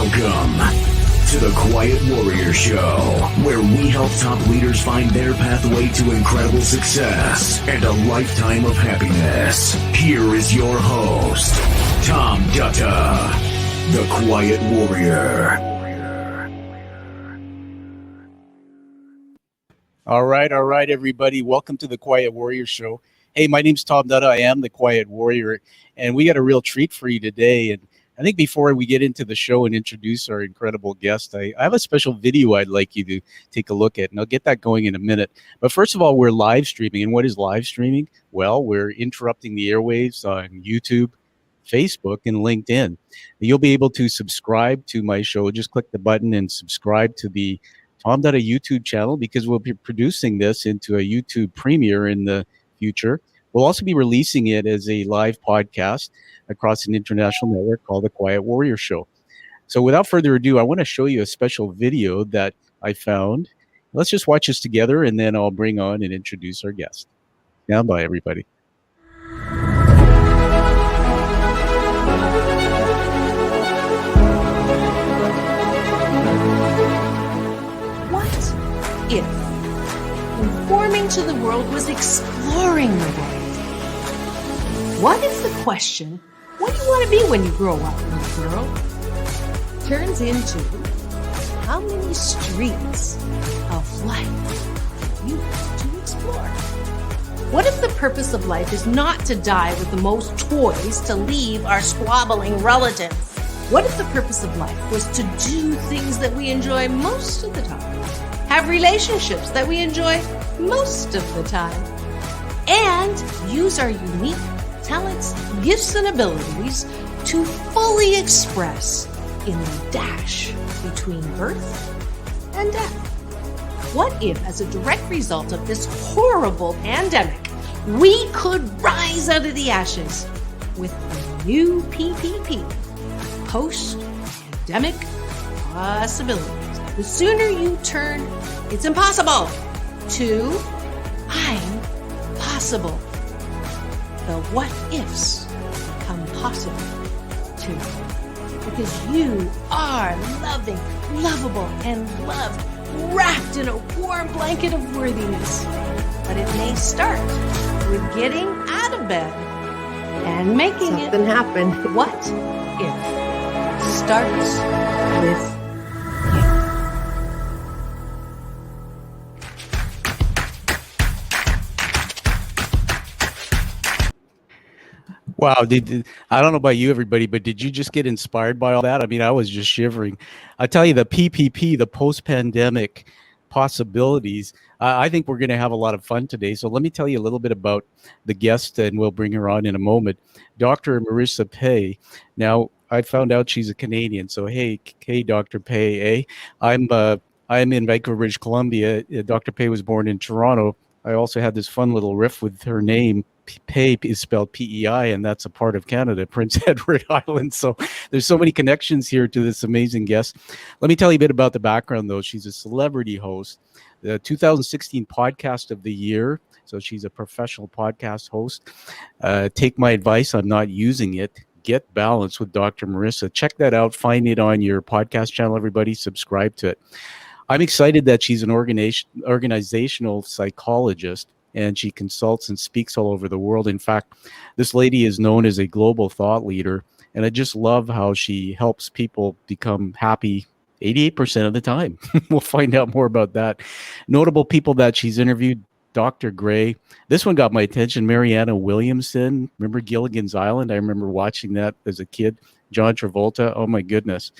Welcome to the Quiet Warrior Show, where we help top leaders find their pathway to incredible success and a lifetime of happiness. Here is your host, Tom Dutta, the Quiet Warrior. All right, everybody. Welcome to the Quiet Warrior Show. Hey, my name's Tom Dutta. I am the Quiet Warrior, and we got a real treat for you today. And I think before we get into the show and introduce our incredible guest, I have a special video I'd like you to take a look at, and I'll get that going in a minute. But first of all, we're live streaming. And what is live streaming? Well, we're interrupting the airwaves on YouTube, Facebook, and LinkedIn. You'll be able to subscribe to my show. Just click the button and subscribe to the Tom Dutta YouTube channel, because we'll be producing this into a YouTube premiere in the future. We'll also be releasing it as a live podcast across an international network called the Quiet Warrior Show. So without further ado, I want to show you a special video that I found. Let's just watch this together, and then I'll bring on and introduce our guest. Stand by, everybody. What if conforming to the world was exploring the world? What if the question, what do you want to be when you grow up, little girl, turns into how many streets of life do you want to explore? What if the purpose of life is not to die with the most toys to leave our squabbling relatives? What if the purpose of life was to do things that we enjoy most of the time, have relationships that we enjoy most of the time, and use our unique talents, gifts, and abilities to fully express in the dash between birth and death? What if, as a direct result of this horrible pandemic, we could rise out of the ashes with a new PPP, post-pandemic possibilities? The sooner you turn "it's impossible" to "I'm possible," the what ifs become possible too. Because you are loving, lovable, and loved, wrapped in a warm blanket of worthiness. But it may start with getting out of bed and making something happen. What if starts with Wow. I don't know about you, everybody, but did you just get inspired by all that? I mean, I was just shivering. I tell you, the PPP, the post-pandemic possibilities, I think we're going to have a lot of fun today. So let me tell you a little bit about the guest, and we'll bring her on in a moment. Dr. Marissa Pei. Now, I found out she's a Canadian. So, hey, Dr. Pei. I'm in Vancouver, British Columbia. Dr. Pei was born in Toronto. I also had this fun little riff with her name. PEI is spelled PEI, and that's a part of Canada, Prince Edward Island. So there's so many connections here to this amazing guest. Let me tell you a bit about the background, though. She's a celebrity host, the 2016 Podcast of the Year. So she's a professional podcast host. Take my advice, I'm not using it. Get Balanced with Dr. Marissa. Check that out. Find it on your podcast channel, everybody. Subscribe to it. I'm excited that she's an organizational psychologist, and she consults and speaks all over the world. In fact, this lady is known as a global thought leader, and I just love how she helps people become happy 88% of the time. We'll find out more about that. Notable people that she's interviewed: Dr. Gray. This one got my attention. Marianne Williamson. Remember Gilligan's Island? I remember watching that as a kid. John Travolta. Oh, my goodness.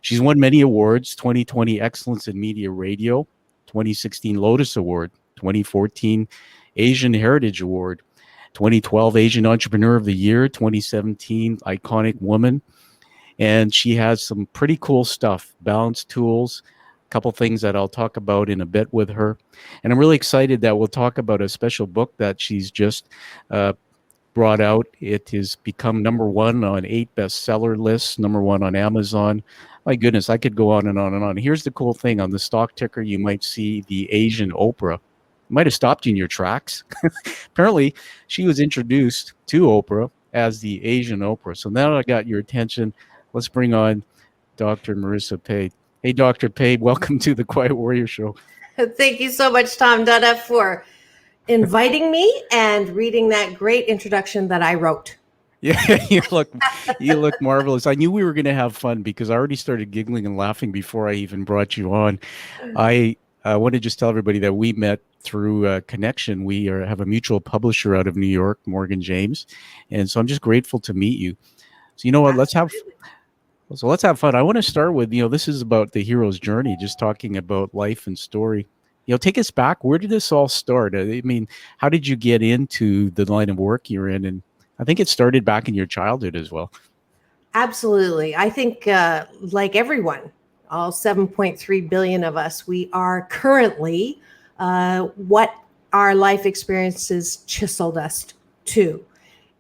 She's won many awards: 2020 Excellence in Media Radio, 2016 Lotus Award, 2014 Asian Heritage Award, 2012 Asian Entrepreneur of the Year, 2017 Iconic Woman. And she has some pretty cool stuff, balance tools, a couple things that I'll talk about in a bit with her. And I'm really excited that we'll talk about a special book that she's just brought out. It has become #1 on 8 bestseller lists, #1 on Amazon. My goodness, I could go on and on and on. Here's the cool thing. On the stock ticker, you might see the Asian Oprah. Might have stopped you in your tracks. Apparently, she was introduced to Oprah as the Asian Oprah. So now I got your attention. Let's bring on Dr. Marissa Pei. Hey, Dr. Pei, welcome to the Quiet Warrior Show. Thank you so much, Tom Dutta, for inviting me and reading that great introduction that I wrote. Yeah, you look marvelous. I knew we were going to have fun because I already started giggling and laughing before I even brought you on. I want to just tell everybody that we met through a connection. We have a mutual publisher out of New York, Morgan James, and so I'm just grateful to meet you. So you know what? Let's have fun. I want to start with, this is about the hero's journey, just talking about life and story. Take us back. Where did this all start? I mean, how did you get into the line of work you're in? And I think it started back in your childhood as well. Absolutely. I think like everyone, all 7.3 billion of us, we are currently what our life experiences chiseled us to.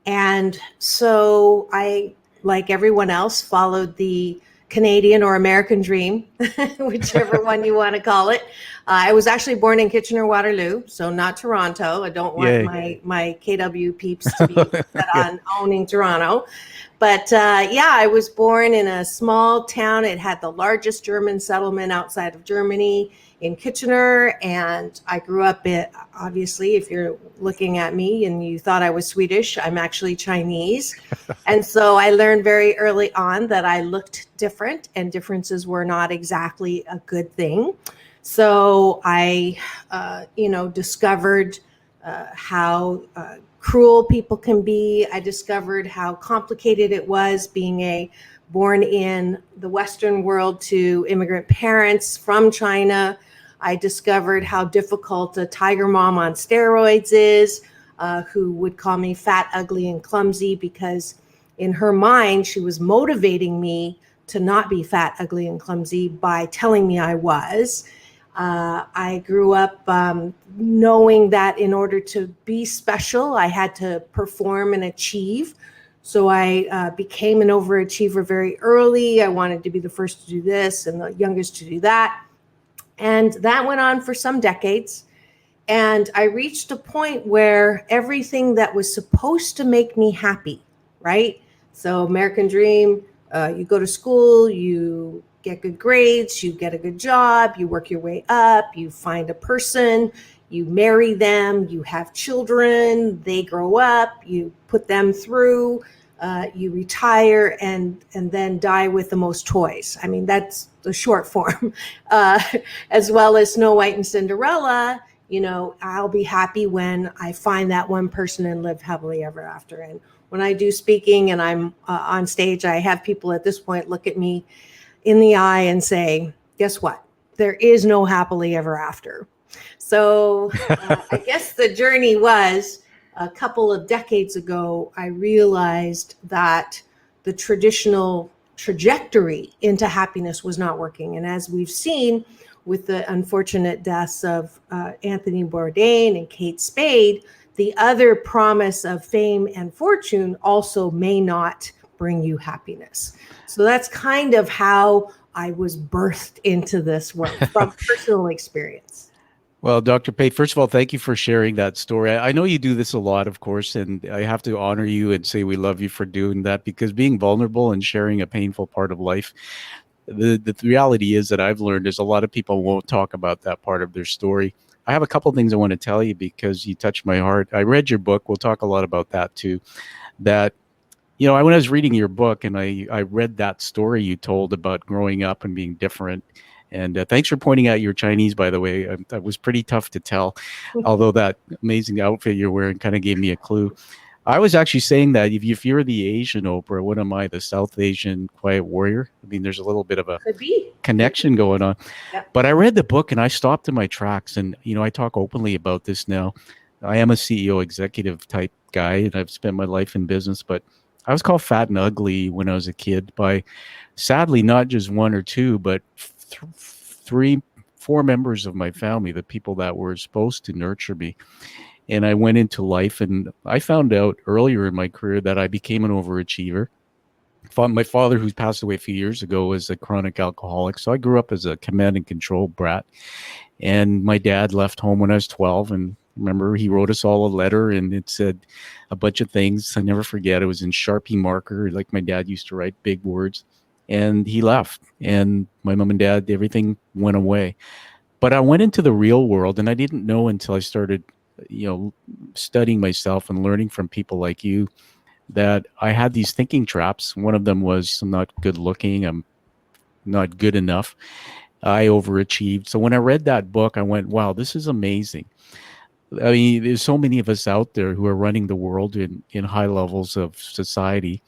And so I, like everyone else, followed the Canadian or American dream, whichever one you want to call it. I was actually born in Kitchener-Waterloo, so not Toronto. I don't want my KW peeps to be set on owning Toronto. But I was born in a small town. It had the largest German settlement outside of Germany in Kitchener. And I grew up obviously, if you're looking at me and you thought I was Swedish, I'm actually Chinese. And so I learned very early on that I looked different and differences were not exactly a good thing. So I, discovered how cruel people can be. I discovered how complicated it was being born in the Western world to immigrant parents from China. I discovered how difficult a tiger mom on steroids is, who would call me fat, ugly, and clumsy because in her mind, she was motivating me to not be fat, ugly, and clumsy by telling me I was. I grew up knowing that in order to be special, I had to perform and achieve. So I became an overachiever very early. I wanted to be the first to do this and the youngest to do that. And that went on for some decades. And I reached a point where everything that was supposed to make me happy, right? So American dream, you go to school, you get good grades, you get a good job, you work your way up, you find a person, you marry them, you have children, they grow up, you put them through, you retire and then die with the most toys. I mean, that's the short form. As well as Snow White and Cinderella, I'll be happy when I find that one person and live happily ever after. And when I do speaking and I'm on stage, I have people at this point look at me in the eye and say, guess what? There is no happily ever after. So I guess the journey was a couple of decades ago, I realized that the traditional trajectory into happiness was not working. And as we've seen with the unfortunate deaths of Anthony Bourdain and Kate Spade, the other promise of fame and fortune also may not bring you happiness. So that's kind of how I was birthed into this work from personal experience. Well, Dr. Pei, first of all, thank you for sharing that story. I know you do this a lot, of course, and I have to honor you and say we love you for doing that, because being vulnerable and sharing a painful part of life, the reality is that I've learned is a lot of people won't talk about that part of their story. I have a couple of things I want to tell you because you touched my heart. I read your book. We'll talk a lot about that too. That, when I was reading your book and I read that story you told about growing up and being different. And thanks for pointing out your Chinese, by the way. That was pretty tough to tell, although that amazing outfit you're wearing kind of gave me a clue. I was actually saying that if you're the Asian Oprah, what am I, the South Asian quiet warrior? I mean, there's a little bit of a connection going on. Yep. But I read the book and I stopped in my tracks. And, I talk openly about this now. I am a CEO executive type guy, and I've spent my life in business. But I was called fat and ugly when I was a kid by, sadly, not just one or two, but 4 members of my family, the people that were supposed to nurture me. And I went into life and I found out earlier in my career that I became an overachiever. My father, who's passed away a few years ago, was a chronic alcoholic. So I grew up as a command and control brat. And my dad left home when I was 12. And remember, he wrote us all a letter and it said a bunch of things. I never forget. It was in Sharpie marker, like my dad used to write big words. and he left, and my mom and dad, everything went away. But I went into the real world, and I didn't know until I started, studying myself and learning from people like you, that I had these thinking traps. One of them was, I'm not good looking, I'm not good enough, I overachieved. So when I read that book, I went, wow, this is amazing. I mean, there's so many of us out there who are running the world in high levels of society.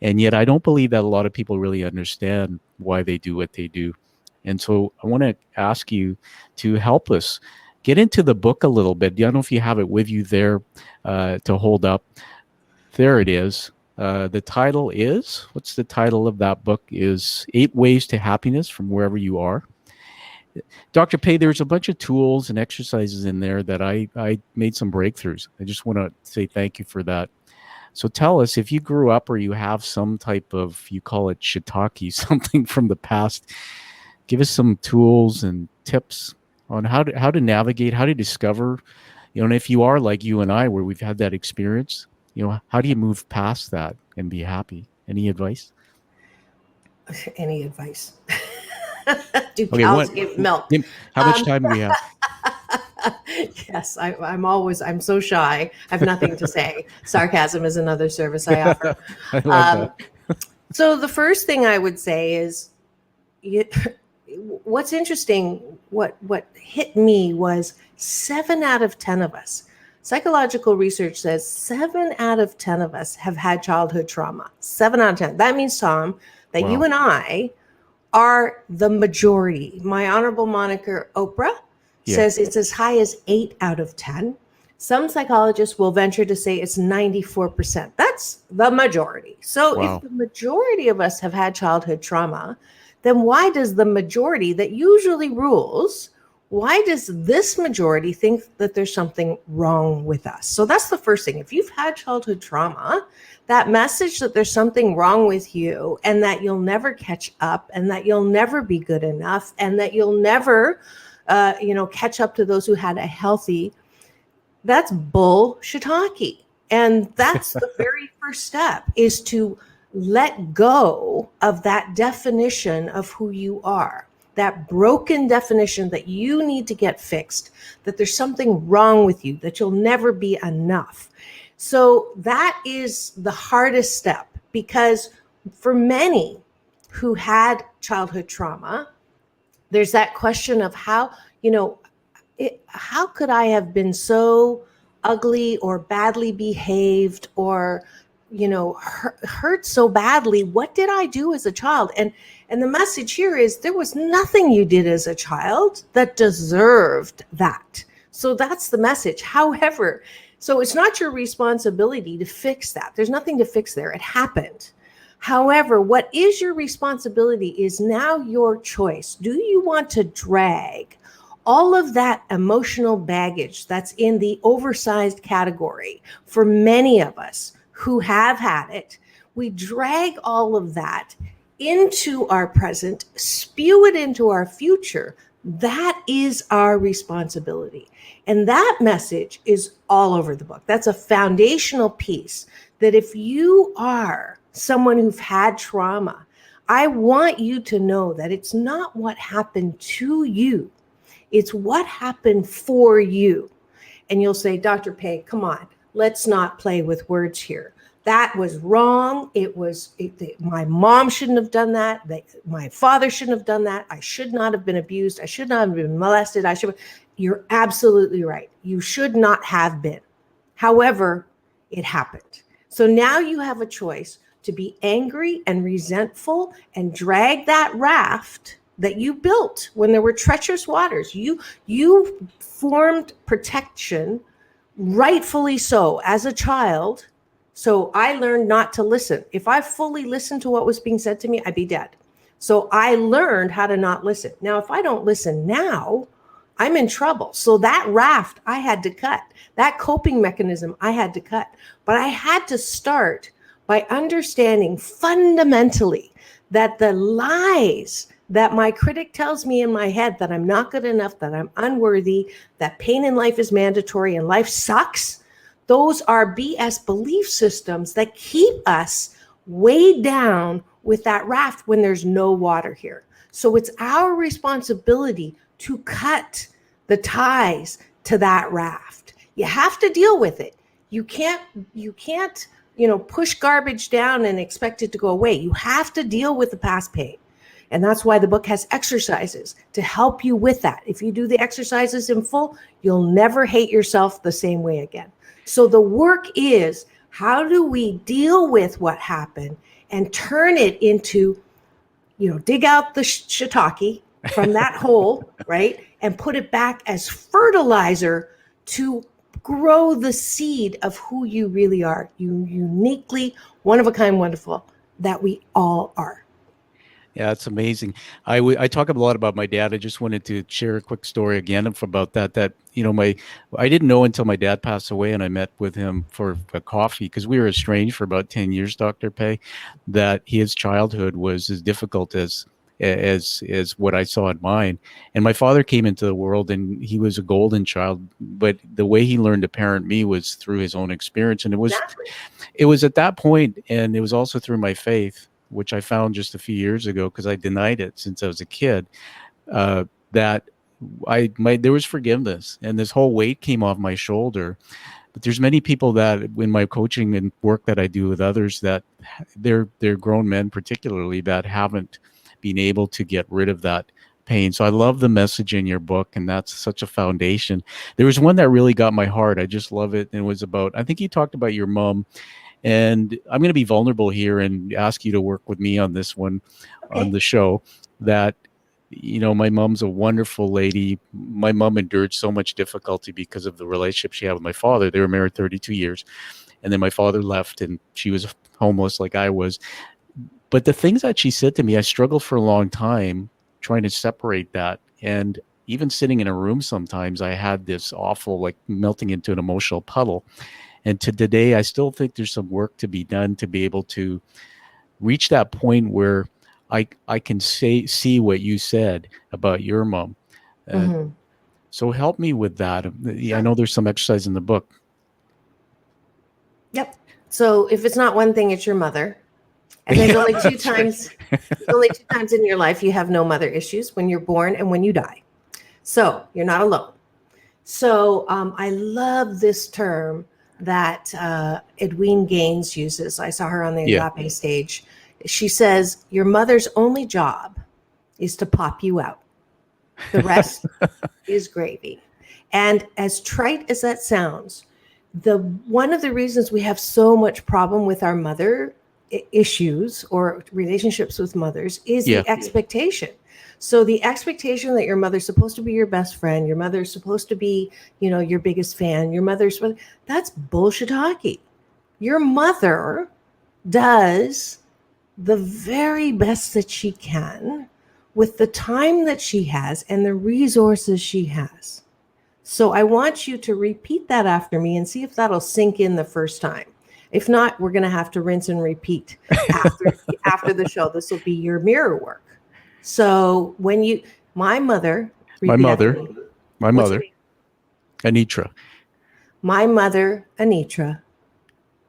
And yet I don't believe that a lot of people really understand why they do what they do. And so I want to ask you to help us get into the book a little bit. I don't know if you have it with you there to hold up. There it is. The title is, what's the title of that book? Is 8 Ways to Happiness from Wherever You Are. Dr. Pei, there's a bunch of tools and exercises in there that I made some breakthroughs. I just want to say thank you for that. So tell us, if you grew up or you have some type of, you call it shiitake, something from the past, give us some tools and tips on how to navigate, how to discover, and if you are like you and I, where we've had that experience, how do you move past that and be happy? Any advice? Any advice? Do cows give milk? How much time do we have? Yes, I'm so shy. I have nothing to say. Sarcasm is another service I offer. I love that. So the first thing I would say is, what's interesting, what hit me was 7 out of 10 of us. Psychological research says 7 out of 10 of us have had childhood trauma. 7 out of 10. That means, Tom, that Wow. you and I are the majority. My honorable moniker, Oprah, says it's as high as 8 out of 10. Some psychologists will venture to say it's 94%. That's the majority. So Wow. if the majority of us have had childhood trauma, then why does the majority that usually rules, why does this majority think that there's something wrong with us? So that's the first thing. If you've had childhood trauma, that message that there's something wrong with you and that you'll never catch up and that you'll never be good enough and that you'll never catch up to those who had a healthy, that's bull shiitake. And that's the very first step, is to let go of that definition of who you are, that broken definition that you need to get fixed, that there's something wrong with you, that you'll never be enough. So that is the hardest step, because for many who had childhood trauma, there's that question of how could I have been so ugly or badly behaved or, hurt so badly? What did I do as a child? And the message here is there was nothing you did as a child that deserved that. So that's the message. However, so it's not your responsibility to fix that. There's nothing to fix there. It happened. However, what is your responsibility is now your choice. Do you want to drag all of that emotional baggage that's in the oversized category for many of us who have had it? We drag all of that into our present, spew it into our future. That is our responsibility. And that message is all over the book. That's a foundational piece, that if you are someone who've had trauma, I want you to know that it's not what happened to you. It's what happened for you. And you'll say, Dr. Pei, come on, let's not play with words here. That was wrong. My mom shouldn't have done that. My father shouldn't have done that. I should not have been abused. I should not have been molested. You're absolutely right. You should not have been. However, it happened. So now you have a choice to be angry and resentful and drag that raft that you built when there were treacherous waters. You formed protection, rightfully so, as a child. So I learned not to listen. If I fully listened to what was being said to me, I'd be dead. So I learned how to not listen. Now, if I don't listen now, I'm in trouble. So that raft I had to cut. That coping mechanism I had to cut. But I had to start by understanding fundamentally that the lies that my critic tells me in my head, that I'm not good enough, that I'm unworthy, that pain in life is mandatory and life sucks, those are BS belief systems that keep us weighed down with that raft when there's no water here. So it's our responsibility to cut the ties to that raft. You have to deal with it. You can't, push garbage down and expect it to go away. You have to deal with the past pain. And that's why the book has exercises to help you with that. If you do the exercises in full, you'll never hate yourself the same way again. So the work is, how do we deal with what happened and turn it into, dig out the shiitake from that hole, right? And put it back as fertilizer to grow the seed of who you really are. You uniquely, one of a kind, wonderful, that we all are. Yeah, it's amazing. I talk a lot about my dad. I just wanted to share a quick story again about that. I didn't know until my dad passed away, and I met with him for a coffee because we were estranged for about 10 years, Dr. Pei, that his childhood was as difficult as what I saw in mine. And my father came into the world and he was a golden child, but the way he learned to parent me was through his own experience. And it was at that point, and it was also through my faith, which I found just a few years ago because I denied it since I was a kid, that there was forgiveness and this whole weight came off my shoulder. But there's many people that in my coaching and work that I do with others that they're grown men particularly that haven't been able to get rid of that pain. So I love the message in your book, and that's such a foundation. There was one that really got my heart. I just love it. And it was about, I think you talked about your mom. And I'm going to be vulnerable here and ask you to work with me on this one on the show. That, my mom's a wonderful lady. My mom endured so much difficulty because of the relationship she had with my father. They were married 32 years. And then my father left and she was homeless like I was. But the things that she said to me, I struggled for a long time trying to separate that. And even sitting in a room sometimes, I had this awful, like melting into an emotional puddle. And to today, I still think there's some work to be done to be able to reach that point where I can see what you said about your mom. So help me with that. I know there's some exercise in the book. Yep. So if it's not one thing, it's your mother. And there's only two times, in your life you have no mother issues: when you're born and when you die. So you're not alone. So I love this term that Edwene Gaines uses. I saw her on the Agape stage. She says, your mother's only job is to pop you out. The rest is gravy. And as trite as that sounds, one of the reasons we have so much problem with our mother issues or relationships with mothers is the expectation. So the expectation that your mother's supposed to be your best friend, your mother's supposed to be, your biggest fan, that's bullshit hockey. Your mother does the very best that she can with the time that she has and the resources she has. So I want you to repeat that after me and see if that'll sink in the first time. If not, we're going to have to rinse and repeat after the show. This will be your mirror work. So my mother, Anitra. My mother, Anitra.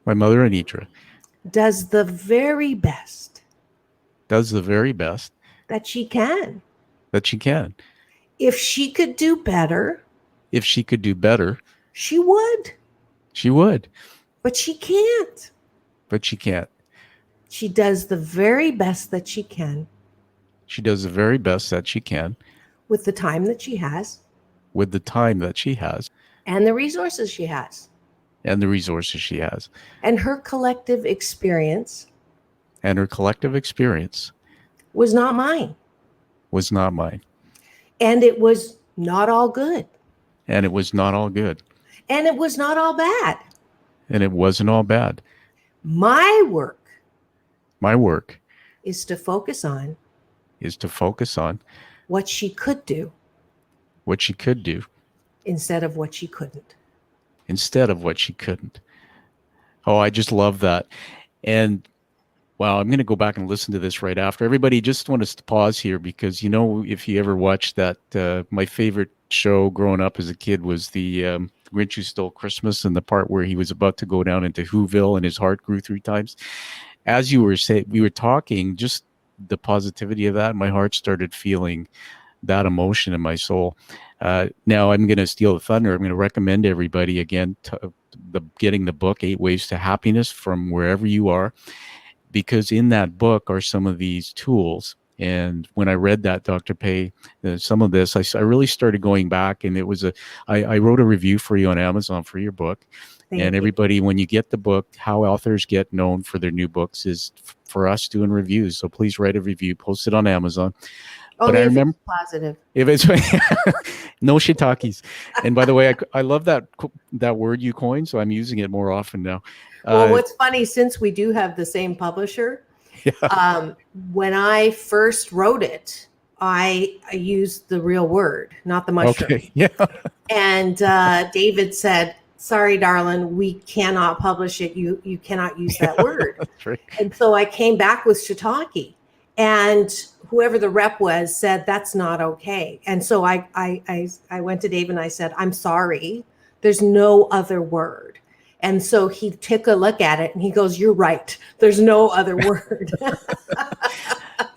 My mother, Anitra. Does the very best. That she can. If she could do better. She would. But she can't. She does the very best that she can. With the time that she has. And the resources she has. And her collective experience. Was not mine. And it was not all good. And it was not all bad. And it wasn't all bad. My work is to focus on what she could do instead of what she couldn't. Oh, I just love that. And wow, I'm going to go back and listen to this right after. Everybody, just want us to pause here because, if you ever watched that, my favorite show growing up as a kid was the Grinch Who Stole Christmas, and the part where he was about to go down into Whoville and his heart grew 3 times. as you were saying, we were talking, just the positivity of that, my heart started feeling that emotion in my soul. Now I'm going to steal the thunder. I'm going to recommend everybody again getting the book, 8 Ways to Happiness, from wherever you are, because in that book are some of these tools. And when I read that, Dr. Pei, some of this, I really started going back, and it was I wrote a review for you on Amazon for your book. Thank and you. everybody, when you get the book, how authors get known for their new books is for us doing reviews. So please write a review, post it on Amazon. Only but I if remember it's positive. if it's no shiitakes. And by the way, I love that word you coined, so I'm using it more often now. Well, what's funny, since we do have the same publisher, yeah. When I first wrote it, I used the real word, not the mushroom. Okay. Yeah. And David said, "Sorry, darling, we cannot publish it. You cannot use that word." That's right. And so I came back with shiitake, and whoever the rep was said that's not okay. And so I went to Dave and I said, "I'm sorry, there's no other word." And so he took a look at it and he goes, "You're right. There's no other word."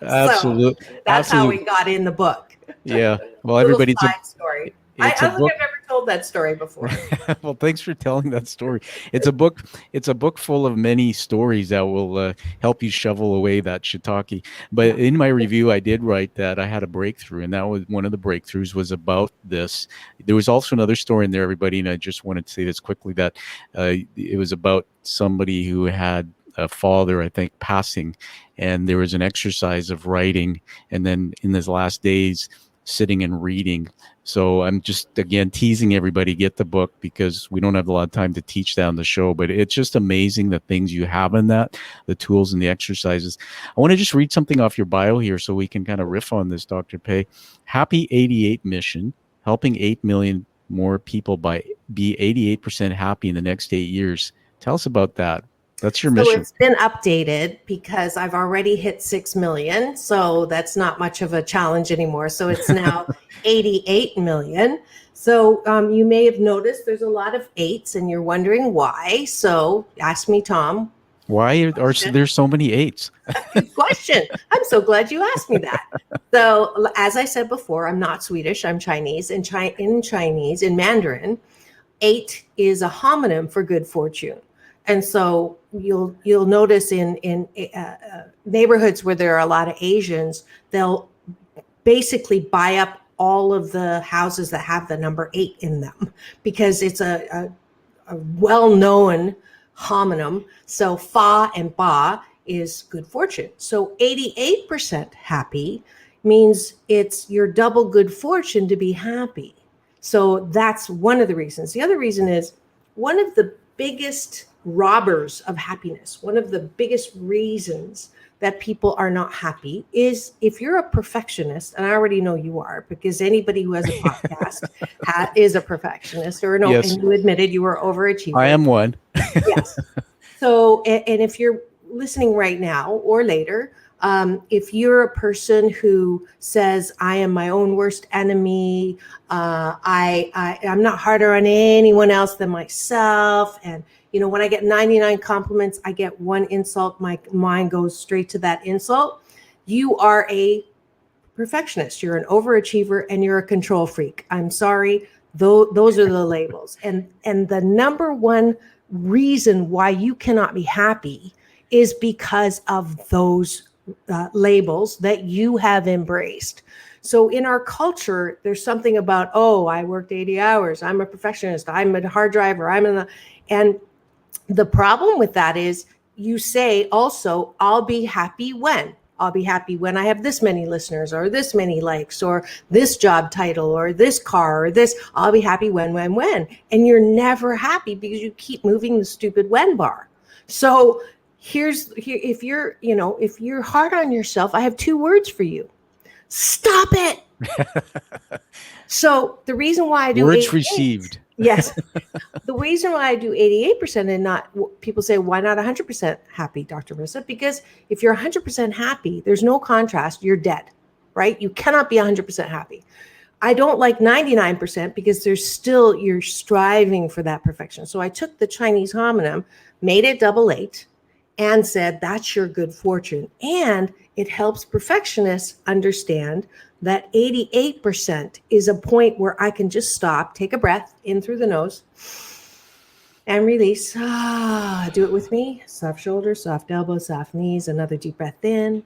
Absolutely. So that's how we got in the book. Yeah. Well, everybody's a story. I don't think I've ever told that story before. Well, thanks for telling that story. It's a book. It's a book full of many stories that will help you shovel away that shiitake. But in my review, I did write that I had a breakthrough, and that was one of the breakthroughs was about this. There was also another story in there, everybody, and I just wanted to say this quickly, that it was about somebody who had a father, I think, passing, and there was an exercise of writing, and then in his last days, sitting and reading. So I'm just, again, teasing everybody, get the book, because we don't have a lot of time to teach that on the show, but it's just amazing the things you have in that, the tools and the exercises. I want to just read something off your bio here so we can kind of riff on this, Dr. Pei. Happy 88 mission, helping 8 million more people be 88% happy in the next 8 years. Tell us about that. That's your mission. So it's been updated because I've already hit 6 million. So that's not much of a challenge anymore. So it's now 88 million. So you may have noticed there's a lot of 8s and you're wondering why. So ask me, Tom. Why are there so many 8s? Good question. I'm so glad you asked me that. So as I said before, I'm not Swedish, I'm Chinese. In Chinese, in Mandarin, 8 is a homonym for good fortune. And so you'll notice in neighborhoods where there are a lot of Asians, they'll basically buy up all of the houses that have the number 8 in them because it's a well-known homonym. So fa and ba is good fortune. So 88% happy means it's your double good fortune to be happy. So that's one of the reasons. The other reason is one of the biggest robbers of happiness, one of the biggest reasons that people are not happy is if you're a perfectionist, and I already know you are, because anybody who has a podcast is a perfectionist, or no, yes. And you admitted you were overachiever. I am one. Yes. So, and if you're listening right now or later, if you're a person who says, I am my own worst enemy, I'm not harder on anyone else than myself, and you know, when I get 99 compliments, I get one insult, my mind goes straight to that insult. You are a perfectionist. You're an overachiever and you're a control freak. I'm sorry. Those are the labels. And the number one reason why you cannot be happy is because of those labels that you have embraced. So in our culture, there's something about, oh, I worked 80 hours. I'm a perfectionist. I'm a hard driver. And the problem with that is you say also, I'll be happy when? I'll be happy when I have this many listeners or this many likes or this job title or this car or this. I'll be happy when. And you're never happy because you keep moving the stupid when bar. So if you're hard on yourself, I have 2 words for you. Stop it. So the reason why I do words received. Yes. The reason why I do 88% and not, people say, why not 100% happy, Dr. Marissa? Because if you're 100% happy, there's no contrast, you're dead, right? You cannot be 100% happy. I don't like 99% because you're striving for that perfection. So I took the Chinese homonym, made it 88, and said, that's your good fortune. And it helps perfectionists understand that 88% is a point where I can just stop, take a breath in through the nose, and release. Do it with me. Soft shoulders, soft elbows, soft knees. Another deep breath in.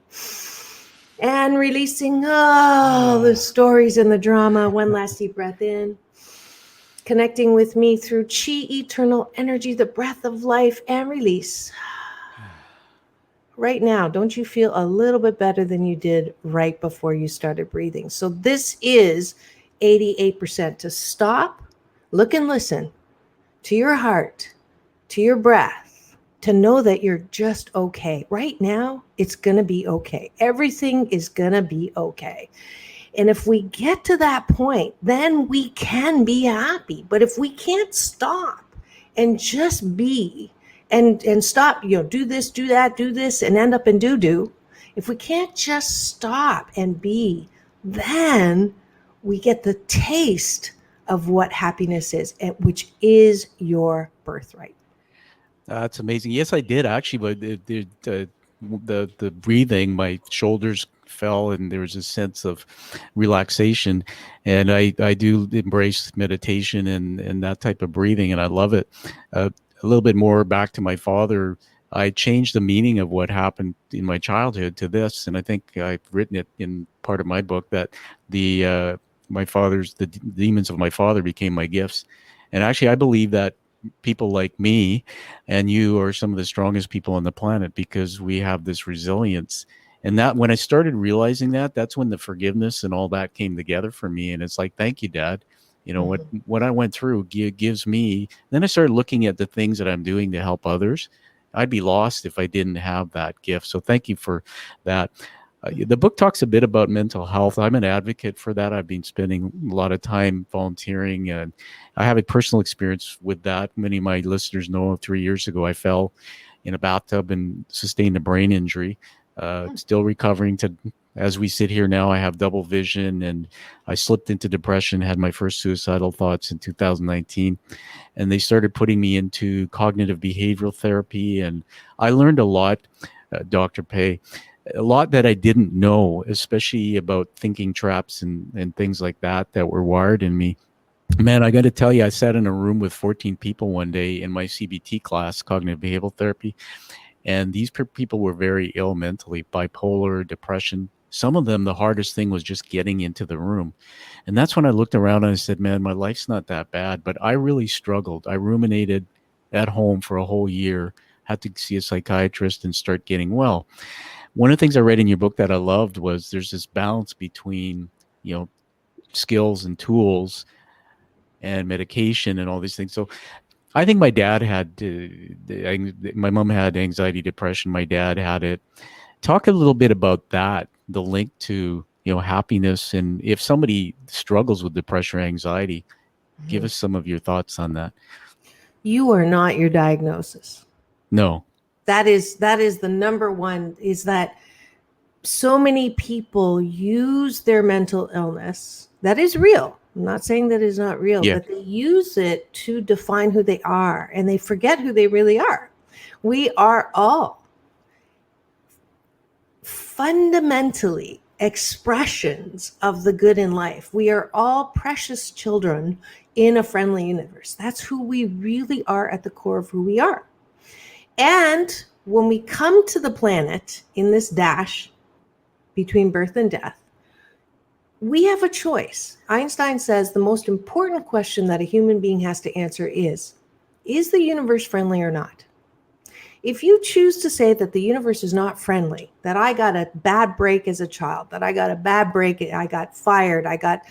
And releasing the stories and the drama. One last deep breath in. Connecting with me through Chi, eternal energy, the breath of life, and release. Right now, don't you feel a little bit better than you did right before you started breathing? So this is 88% to stop, look and listen to your heart, to your breath, to know that you're just okay. Right now, it's going to be okay. Everything is going to be okay. And if we get to that point, then we can be happy. But if we can't stop and just be, and stop, do this, do that, do this, and end up in do. If we can't just stop and be, then we get the taste of what happiness is, which is your birthright. That's amazing. Yes, I did actually, but the breathing, my shoulders fell and there was a sense of relaxation, and I do embrace meditation and that type of breathing, and I love it. A little bit more back to my father. I changed the meaning of what happened in my childhood to this, and I think I've written it in part of my book that the demons of my father became my gifts. And actually, I believe that people like me and you are some of the strongest people on the planet because we have this resilience. And that when I started realizing that, that's when the forgiveness and all that came together for me. And it's like, thank you, Dad. What I went through gives me. Then I started looking at the things that I'm doing to help others. I'd be lost if I didn't have that gift. So thank you for that. The book talks a bit about mental health. I'm an advocate for that. I've been spending a lot of time volunteering, and I have a personal experience with that. Many of my listeners know 3 years ago, I fell in a bathtub and sustained a brain injury. Still recovering as we sit here now. I have double vision, and I slipped into depression, had my first suicidal thoughts in 2019, and they started putting me into cognitive behavioral therapy. And I learned a lot, Dr. Pei, a lot that I didn't know, especially about thinking traps and things like that were wired in me. Man, I got to tell you, I sat in a room with 14 people one day in my CBT class, cognitive behavioral therapy. And these people were very ill mentally, bipolar, depression. Some of them, the hardest thing was just getting into the room. And that's when I looked around and I said, man, my life's not that bad. But I really struggled. I ruminated at home for a whole year, had to see a psychiatrist and start getting well. One of the things I read in your book that I loved was there's this balance between, skills and tools and medication and all these things. So I think my dad had, my mom had anxiety, depression. My dad had it. Talk a little bit about that, the link to, happiness. And if somebody struggles with depression or anxiety, give us some of your thoughts on that. You are not your diagnosis. No. That is the number one, is that so many people use their mental illness. That is real. I'm not saying that is not real, but they use it to define who they are, and they forget who they really are. We are all fundamentally expressions of the good in life. We are all precious children in a friendly universe. That's who we really are at the core of who we are. And when we come to the planet in this dash between birth and death, we have a choice. Einstein says the most important question that a human being has to answer is the universe friendly or not? If you choose to say that the universe is not friendly, that I got a bad break as a child, that I got a bad break, I got fired, I got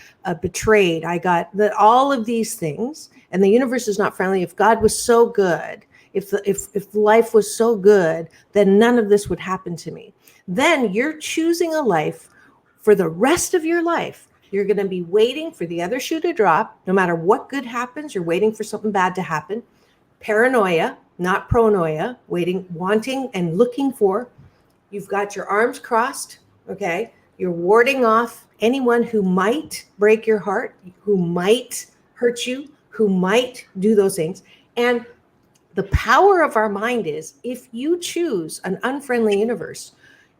betrayed, I got all of these things, and the universe is not friendly, if God was so good, if life was so good, then none of this would happen to me. Then you're choosing a life for the rest of your life. You're going to be waiting for the other shoe to drop. No matter what good happens, you're waiting for something bad to happen. Paranoia, not pronoia, waiting, wanting and looking for. You've got your arms crossed, okay? You're warding off anyone who might break your heart, who might hurt you, who might do those things. And The power of our mind is, if you choose an unfriendly universe,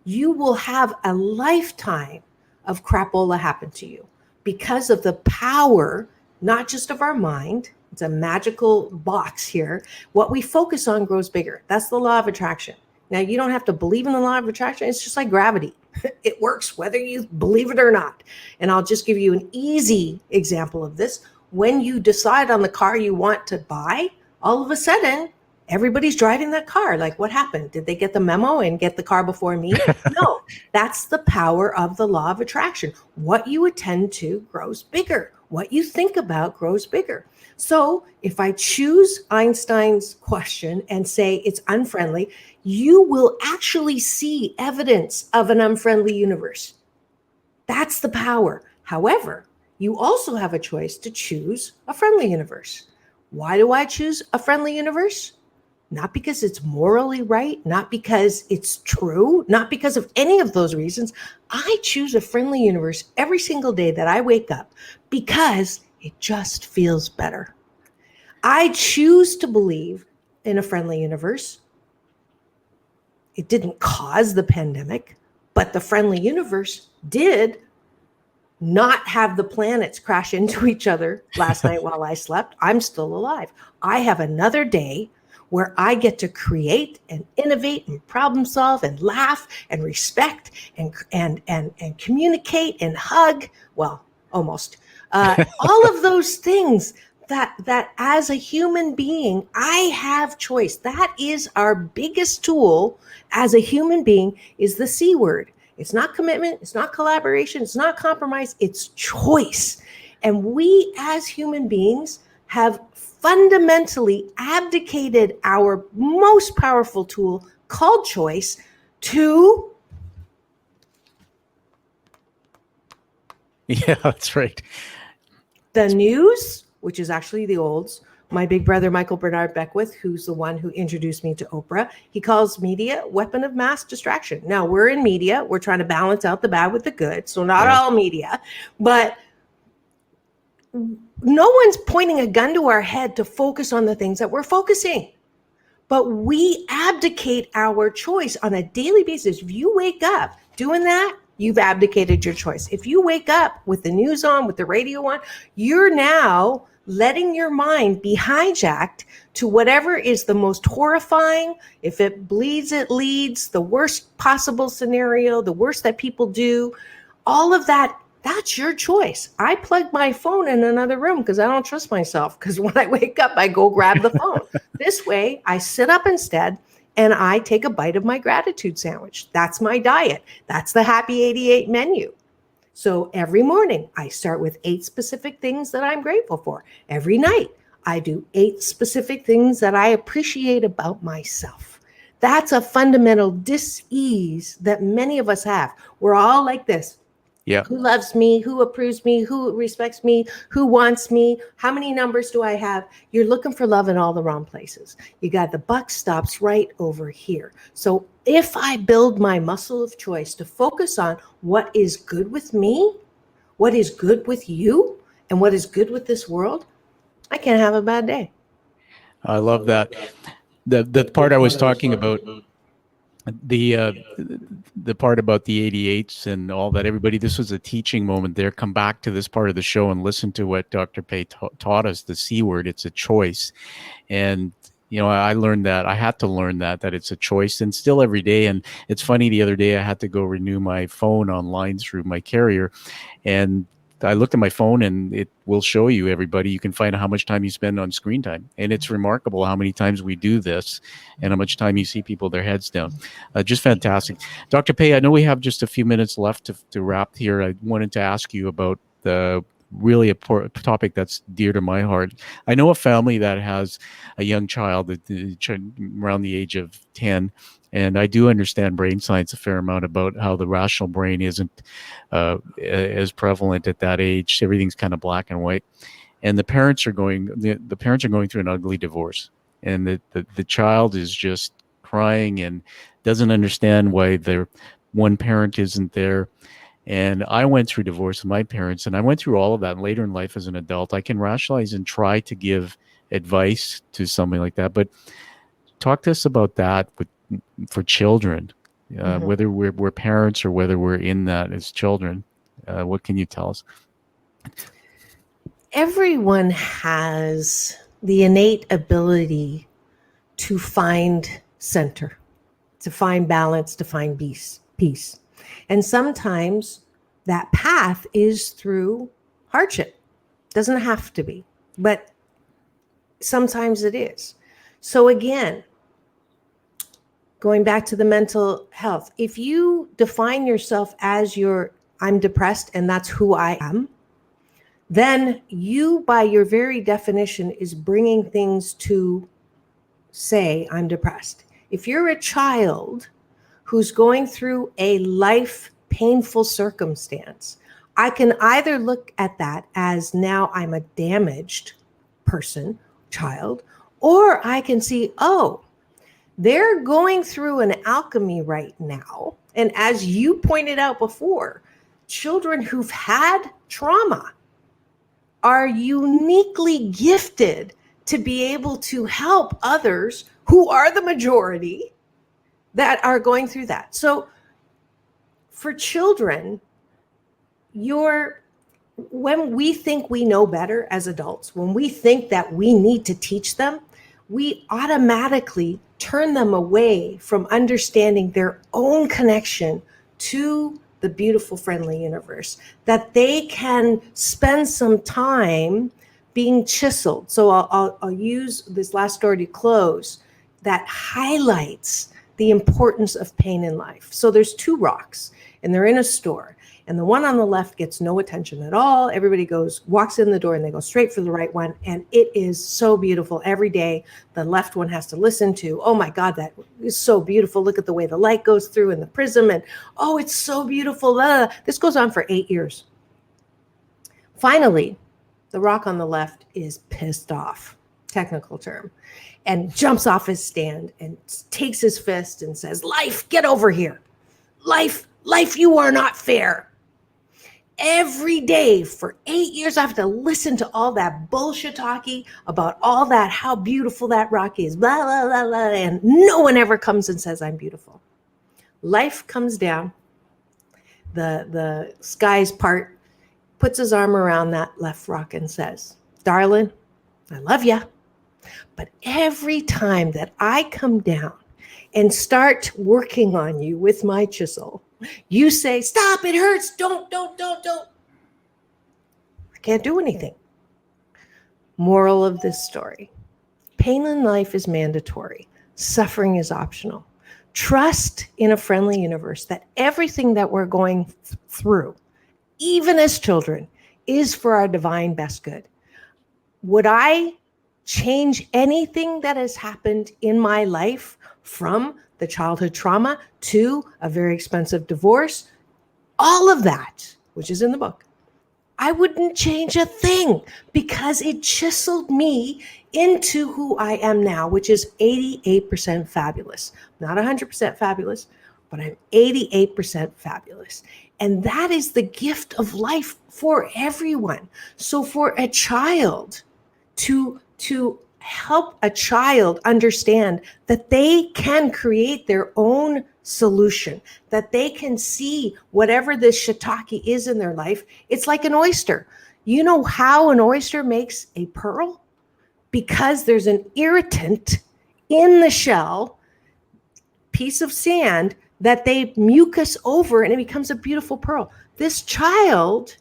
you will have a lifetime of crapola happen to you because of the power, not just of our mind. It's a magical box here. What we focus on grows bigger. That's the law of attraction. Now, you don't have to believe in the law of attraction. It's just like gravity. It works whether you believe it or not. And I'll just give you an easy example of this. When you decide on the car you want to buy, all of a sudden, everybody's driving that car. Like, what happened? Did they get the memo and get the car before me? No, that's the power of the law of attraction. What you attend to grows bigger. What you think about grows bigger. So if I choose Einstein's question and say it's unfriendly, you will actually see evidence of an unfriendly universe. That's the power. However, you also have a choice to choose a friendly universe. Why do I choose a friendly universe? Not because it's morally right, not because it's true, not because of any of those reasons. I choose a friendly universe every single day that I wake up because it just feels better. I choose to believe in a friendly universe. It didn't cause the pandemic, but the friendly universe did not have the planets crash into each other last night while I slept. I'm still alive. I have another day where I get to create and innovate and problem solve and laugh and respect and communicate and hug. Well, almost. All of those things that as a human being, I have choice. That is our biggest tool as a human being, is the C word. It's not commitment. It's not collaboration. It's not compromise. It's choice. And we as human beings have fundamentally abdicated our most powerful tool called choice to... Yeah, that's right. The news, which is actually the olds. My big brother, Michael Bernard Beckwith, who's the one who introduced me to Oprah, he calls media weapon of mass distraction. Now, we're in media. We're trying to balance out the bad with the good. So not all media, but no one's pointing a gun to our head to focus on the things that we're focusing. But we abdicate our choice on a daily basis. If you wake up doing that, you've abdicated your choice. If you wake up with the news on, with the radio on, you're now letting your mind be hijacked to whatever is the most horrifying. If it bleeds, it leads, the worst possible scenario, the worst that people do, all of that, that's your choice. I plug my phone in another room because I don't trust myself, because when I wake up, I go grab the phone. This way, I sit up instead and I take a bite of my gratitude sandwich. That's my diet. That's the Happy 88 menu. So every morning I start with 8 specific things that I'm grateful for. Every night I do 8 specific things that I appreciate about myself. That's a fundamental dis-ease that many of us have. We're all like this. Yeah. Who loves me? Who approves me? Who respects me? Who wants me? How many numbers do I have? You're looking for love in all the wrong places. You got the buck stops right over here. So if I build my muscle of choice to focus on what is good with me, what is good with you, and what is good with this world, I can't have a bad day. I love that. The part I was talking about, the part about the 88s and all that, everybody, this was a teaching moment there. Come back to this part of the show and listen to what Dr. Pei taught us, the C word. It's a choice. And, you know, I learned that. I had to learn that it's a choice, and still every day. And it's funny, the other day I had to go renew my phone online through my carrier, and I looked at my phone and it will show you, everybody. You can find out how much time you spend on screen time. And it's remarkable how many times we do this and how much time you see people their heads down. Just fantastic. Dr. Pei, I know we have just a few minutes left to wrap here. I wanted to ask you about the really a topic that's dear to my heart. I know a family that has a young child around the age of 10. And I do understand brain science a fair amount about how the rational brain isn't as prevalent at that age. Everything's kind of black and white, and the parents are going through an ugly divorce, and the child is just crying and doesn't understand why their one parent isn't there. And I went through divorce with my parents, and I went through all of that. And later in life, as an adult, I can rationalize and try to give advice to something like that. But talk to us about that for children, whether we're parents or whether we're in that as children. What can you tell us? Everyone has the innate ability to find center, to find balance, to find peace. And sometimes that path is through hardship. Doesn't have to be, but sometimes it is. So again, going back to the mental health, if you define yourself as I'm depressed and that's who I am, then you, by your very definition, is bringing things to say, I'm depressed. If you're a child who's going through a life painful circumstance, I can either look at that as now I'm a damaged person, child, or I can see, oh, they're going through an alchemy right now. And as you pointed out before, children who've had trauma are uniquely gifted to be able to help others who are the majority that are going through that. So for children, when we think we know better as adults, when we think that we need to teach them, we automatically turn them away from understanding their own connection to the beautiful, friendly universe, that they can spend some time being chiseled. So I'll use this last story to close that highlights the importance of pain in life. So there's two rocks and they're in a store. And the one on the left gets no attention at all. Everybody walks in the door and they go straight for the right one. And it is so beautiful. Every day, the left one has to listen to, oh my God, that is so beautiful. Look at the way the light goes through in the prism. And oh, it's so beautiful. This goes on for 8 years. Finally, the rock on the left is pissed off, technical term, and jumps off his stand and takes his fist and says, life, get over here. Life, you are not fair. Every day for 8 years, I have to listen to all that bullshit talking about all that, how beautiful that rock is, blah, blah, blah, blah, and no one ever comes and says I'm beautiful. Life comes down, the skies part, puts his arm around that left rock and says, darling, I love you. But every time that I come down and start working on you with my chisel, you say, stop, it hurts, don't. I can't do anything. Moral of this story: pain in life is mandatory. Suffering is optional. Trust in a friendly universe that everything that we're going through, even as children, is for our divine best good. Would I change anything that has happened in my life, from the childhood trauma to a very expensive divorce, all of that, which is in the book? I wouldn't change a thing, because it chiseled me into who I am now, which is 88% fabulous. Not 100% fabulous, but I'm 88% fabulous. And that is the gift of life for everyone. So for a child to help a child understand that they can create their own solution, that they can see whatever this shiitake is in their life. It's like an oyster. You know how an oyster makes a pearl? Because there's an irritant in the shell, piece of sand, that they mucus over and it becomes a beautiful pearl. This child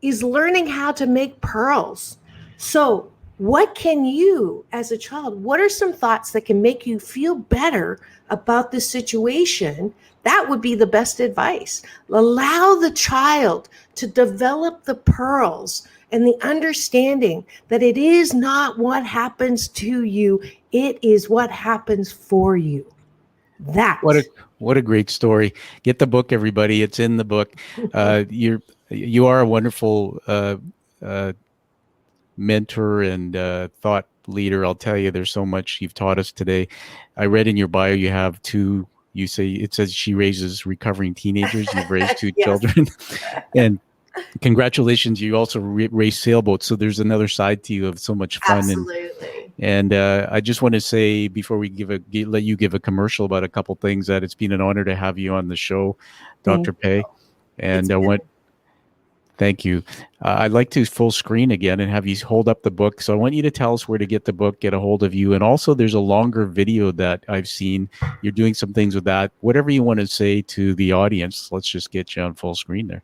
is learning how to make pearls. So what can you, as a child, what are some thoughts that can make you feel better about this situation? That would be the best advice. Allow the child to develop the pearls and the understanding that it is not what happens to you, it is what happens for you. That. What a great story. Get the book, everybody. It's in the book. You are a wonderful mentor and thought leader. I'll tell you, there's so much you've taught us today. I read in your bio you have two. You say it says she raises recovering teenagers. You've raised two children, and congratulations, you also race sailboats. So there's another side to you of so much fun. Absolutely. And I just want to say before we let you give a commercial about a couple things that it's been an honor to have you on the show, Dr. Pei. And thank you. I'd like to full screen again and have you hold up the book. So I want you to tell us where to get the book, get a hold of you. And also there's a longer video that I've seen. You're doing some things with that. Whatever you want to say to the audience, let's just get you on full screen there.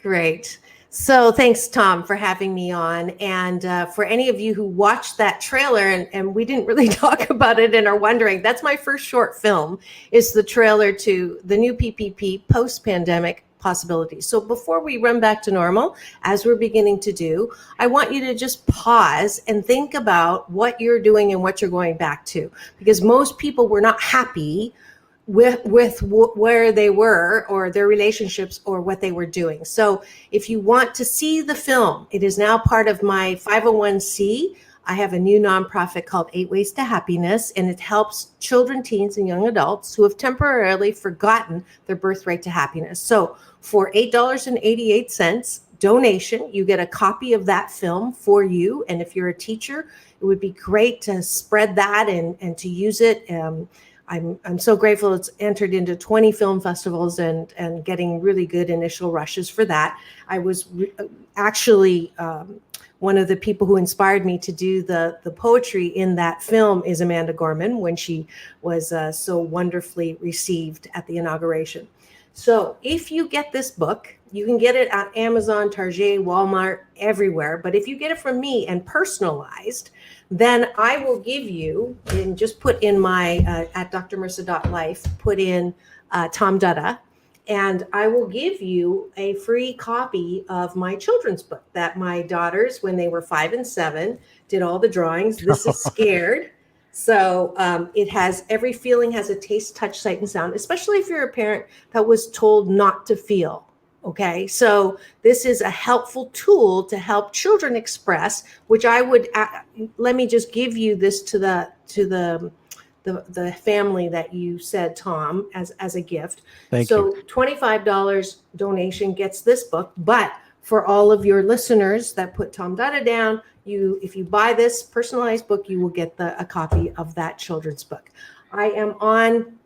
Great. So thanks, Tom, for having me on. And for any of you who watched that trailer, and we didn't really talk about it and are wondering, that's my first short film, is the trailer to the new PPP, Post-Pandemic Possibilities. So before we run back to normal, as we're beginning to do, I want you to just pause and think about what you're doing and what you're going back to. Because most people were not happy with where they were or their relationships or what they were doing. So if you want to see the film, it is now part of my 501c. I have a new nonprofit called 8 Ways to Happiness, and it helps children, teens, and young adults who have temporarily forgotten their birthright to happiness. So for $8.88 donation, you get a copy of that film for you. And if you're a teacher, it would be great to spread that and to use it. I'm so grateful it's entered into 20 film festivals and getting really good initial rushes for that. I was actually one of the people who inspired me to do the poetry in that film is Amanda Gorman, when she was so wonderfully received at the inauguration. So if you get this book, you can get it at Amazon, Target, Walmart, everywhere. But if you get it from me and personalized, then I will give you, and just put in my, at drmarissa.life, put in Tom Dutta, and I will give you a free copy of my children's book that my daughters, when they were 5 and 7, did all the drawings. This is Scared. So it has every feeling, has a taste, touch, sight, and sound, especially if you're a parent that was told not to feel. Okay, so this is a helpful tool to help children express, which I would, let me just give you this to the family that you said, Tom, as a gift. Thank you. So $25 donation gets this book, but for all of your listeners that put Tom Dutta down, if you buy this personalized book, you will get a copy of that children's book. I am on,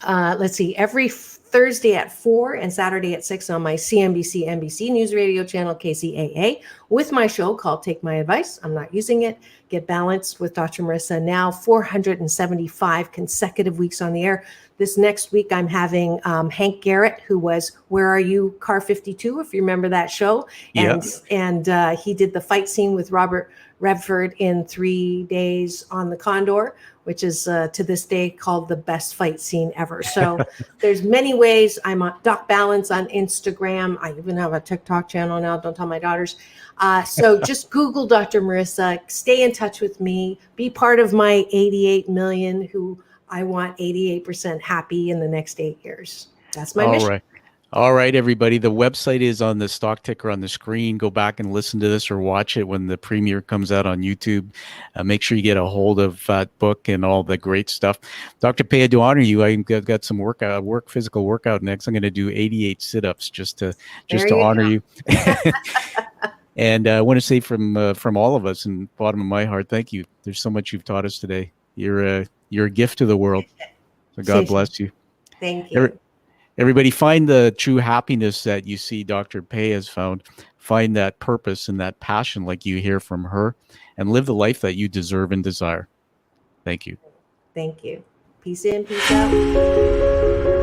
every Thursday at 4 and Saturday at 6 on my CNBC NBC News Radio channel, KCAA, with my show called Take My Advice. I'm not using it. Get Balanced with Dr. Marissa. Now 475 consecutive weeks on the air. This next week, I'm having Hank Garrett, who was Where Are You, Car 52, if you remember that show. And, and he did the fight scene with Robert Redford in 3 Days on the Condor, which is to this day called the best fight scene ever. So there's many ways. I'm on Doc Balance on Instagram. I even have a TikTok channel now. Don't tell my daughters. So just Google Dr. Marissa. Stay in touch with me. Be part of my 88 million who I want 88% happy in the next 8 years. That's my mission. All right, everybody. The website is on the stock ticker on the screen. Go back and listen to this or watch it when the premiere comes out on YouTube. Make sure you get a hold of that book and all the great stuff. Dr. Pei, I do honor you. I've got some physical workout next. I'm going to do 88 sit-ups just to honor you. And I want to say from all of us and bottom of my heart, thank you. There's so much you've taught us today. You're a gift to the world. So God bless you. Thank you. Everybody, find the true happiness that you see Dr. Pei has found. Find that purpose and that passion like you hear from her, and live the life that you deserve and desire. Thank you. Thank you. Peace in, peace out.